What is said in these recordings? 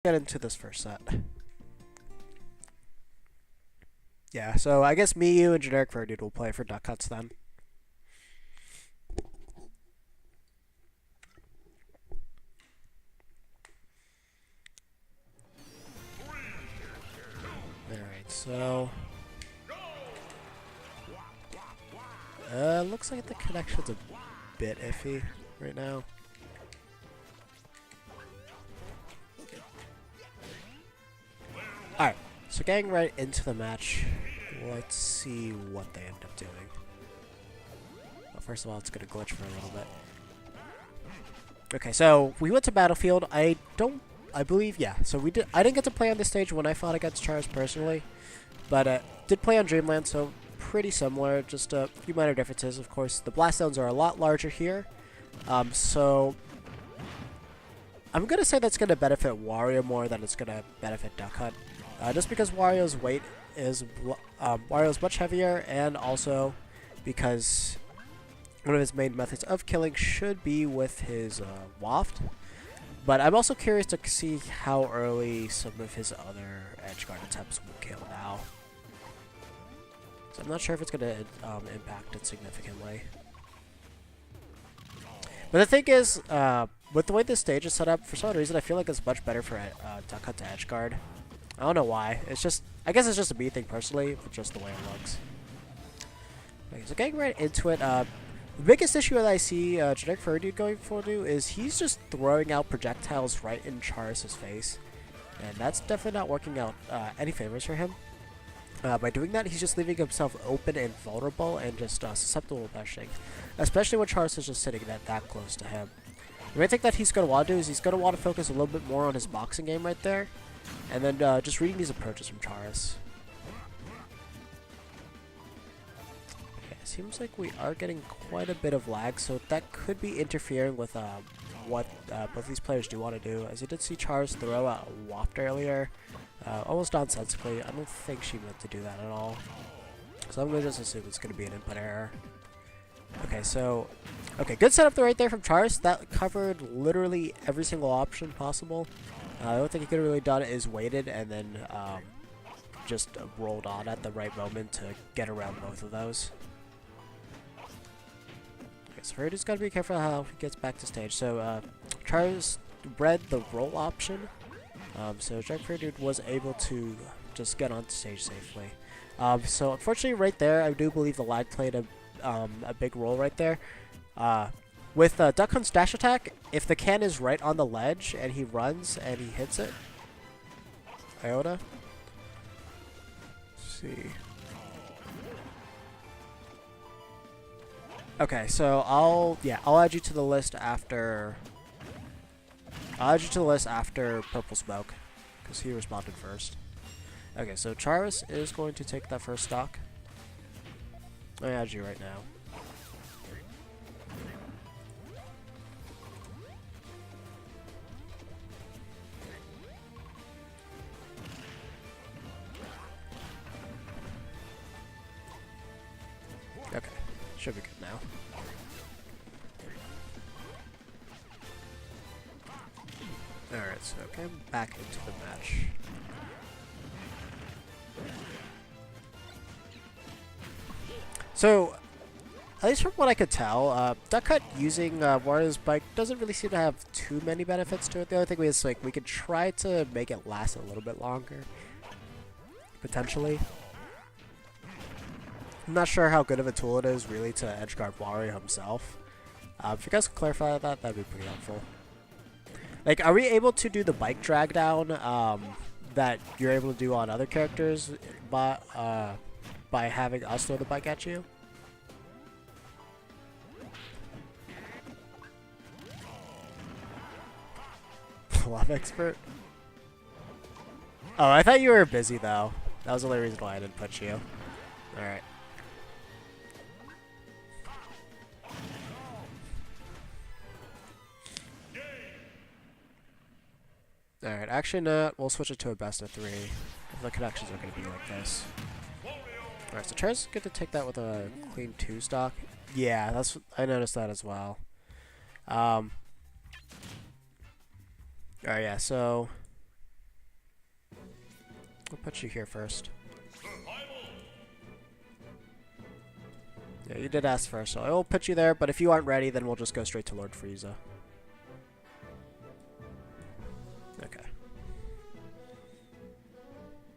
get into this first set. Yeah, so I guess me, you, and GenericFurryDude will play for Duck Huts then. Alright, so... looks like the connection's a bit iffy right now. Alright, so getting right into the match, let's see what they end up doing. Well, first of all, it's going to glitch for a little bit. Okay, so we went to Battlefield. I believe, yeah. So I didn't get to play on this stage when I fought against Charis personally, but did play on Dreamland, so pretty similar, just a few minor differences. Of course, the blast zones are a lot larger here, so I'm going to say that's going to benefit Wario more than it's going to benefit Duck Hunt. Just because Wario's weight is Wario's much heavier, and also because one of his main methods of killing should be with his waft. But I'm also curious to see how early some of his other edge guard attempts will kill now. So I'm not sure if it's going to impact it significantly. But the thing is, with the way this stage is set up, for some reason I feel like it's much better for Duck Hunt to edge guard. I don't know why. It's just, I guess it's just a me thing personally, but just the way it looks. Okay, so getting right into it, the biggest issue that I see GenericFurryDude going for is he's just throwing out projectiles right in Charis' face. And that's definitely not working out any favors for him. By doing that, he's just leaving himself open and vulnerable and just susceptible to pushing. Especially when Charis is just sitting that close to him. The main thing that he's going to want to do is he's going to want to focus a little bit more on his boxing game right there. And then just reading these approaches from Charis. Okay, seems like we are getting quite a bit of lag, so that could be interfering with what both these players do want to do. As you did see Charis throw out a waft earlier, almost nonsensically. I don't think she meant to do that at all. So I'm going to just assume it's going to be an input error. Okay, so... Okay, good setup right there from Charis. That covered literally every single option possible. The only thing he could have really done is waited and then just rolled on at the right moment to get around both of those. Okay, so Furrydude's got to be careful how he gets back to stage. So Charis read the roll option, so GenericFurryDude was able to just get onto stage safely. So unfortunately right there, I do believe the lag played a big role right there. With Duck Hunt's dash attack, if the can is right on the ledge and he runs and he hits it, Iota. Let's see. Okay, so I'll add you to the list after. I'll add you to the list after Purple Smoke, because he responded first. Okay, so Charis is going to take that first stock. I add you right now. Okay, should be good now. Alright, so getting back into the match. So, at least from what I could tell, Duck Hunt using Wario's bike doesn't really seem to have too many benefits to it. The only thing is, like, we could try to make it last a little bit longer. Potentially. I'm not sure how good of a tool it is, really, to edgeguard Wario himself. If you guys could clarify that, that'd be pretty helpful. Like, are we able to do the bike drag down that you're able to do on other characters by having us throw the bike at you? Love expert? Oh, I thought you were busy, though. That was the only reason why I didn't put you. Alright. Alright, actually not. We'll switch it to a best of 3. If the connections are going to be like this. Alright, so Charis is good to take that with a clean 2 stock. Yeah, I noticed that as well. Alright, yeah, so We'll put you here first. Yeah, you did ask first, so I will put you there, but if you aren't ready, then we'll just go straight to Lord Frieza. Okay.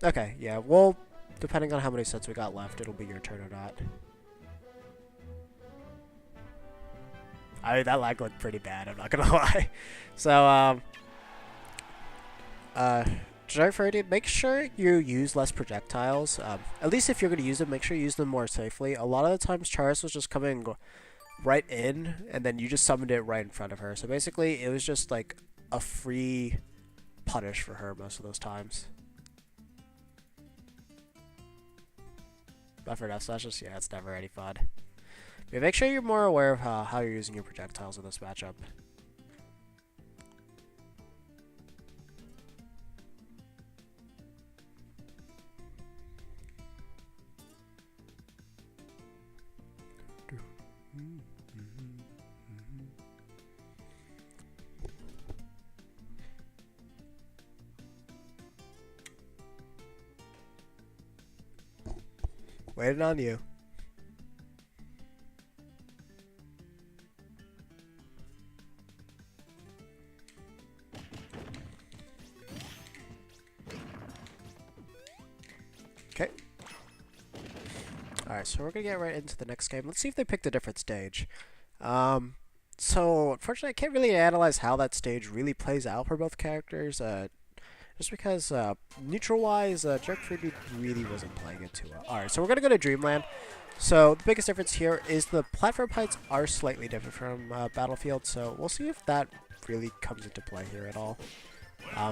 Okay, yeah, well, depending on how many sets we got left, it'll be your turn or not. That lag looked pretty bad, I'm not gonna lie. So, GenericFurryDude, make sure you use less projectiles. At least if you're gonna use them, make sure you use them more safely. A lot of the times, Charis was just coming right in, and then you just summoned it right in front of her. So basically, it was just like a free punish for her most of those times. Buffered F slashes, yeah, it's never any fun. But make sure you're more aware of how you're using your projectiles in this matchup. Waiting on you. Okay. Alright, so we're gonna get right into the next game. Let's see if they picked a different stage. So, unfortunately, I can't really analyze how that stage really plays out for both characters. Just because, neutral-wise, GenericFurryDude really wasn't playing it too well. Alright, so we're gonna go to Dreamland. So, the biggest difference here is the platform heights are slightly different from Battlefield, so we'll see if that really comes into play here at all.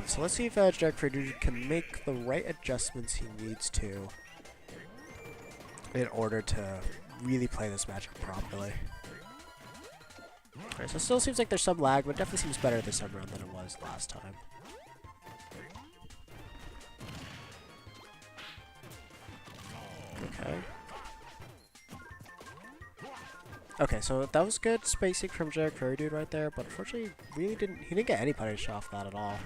So let's see if GenericFurryDude can make the right adjustments he needs to in order to really play this matchup properly. Alright, so it still seems like there's some lag, but it definitely seems better this time around than it was last time. Okay. Okay, so that was good spacing from GenericFurryDude right there, but unfortunately, he didn't get any punish off that at all.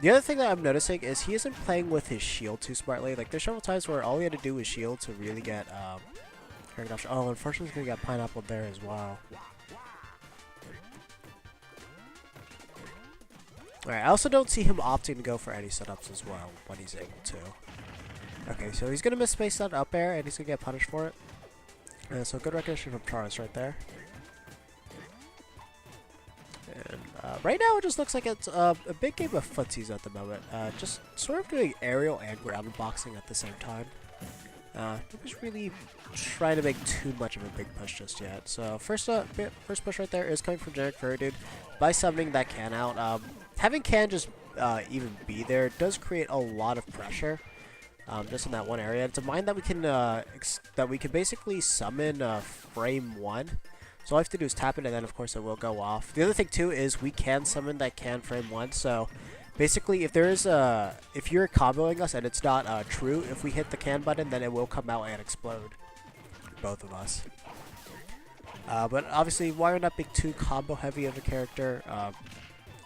The other thing that I'm noticing is he isn't playing with his shield too smartly. Like, there's several times where all he had to do was shield to really get, oh, unfortunately he's gonna get pineapple there as well. Alright, I also don't see him opting to go for any setups as well when he's able to. Okay, so he's gonna miss space that up air, and he's gonna get punished for it. So good recognition from Charis right there. And right now it just looks like it's a big game of footsies at the moment. Just sort of doing aerial and ground boxing at the same time. Nobody's really trying to make too much of a big push just yet. So first push right there is coming from GenericFurryDude by summoning that can out. Having can just even be there does create a lot of pressure. Just in that one area. It's a mine that we can basically summon frame 1. So all I have to do is tap it, and then of course it will go off. The other thing too is we can summon that can frame 1. So basically, if you're comboing us and it's not true, if we hit the can button, then it will come out and explode both of us. But obviously, Wario not being too combo heavy of a character,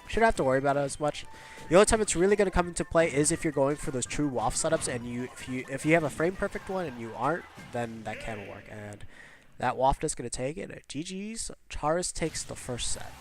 shouldn't have to worry about it as much. The only time it's really going to come into play is if you're going for those true waft setups, and if you have a frame perfect one and you aren't, then that can work. And that waft is going to take it. GG's. Charis takes the first set.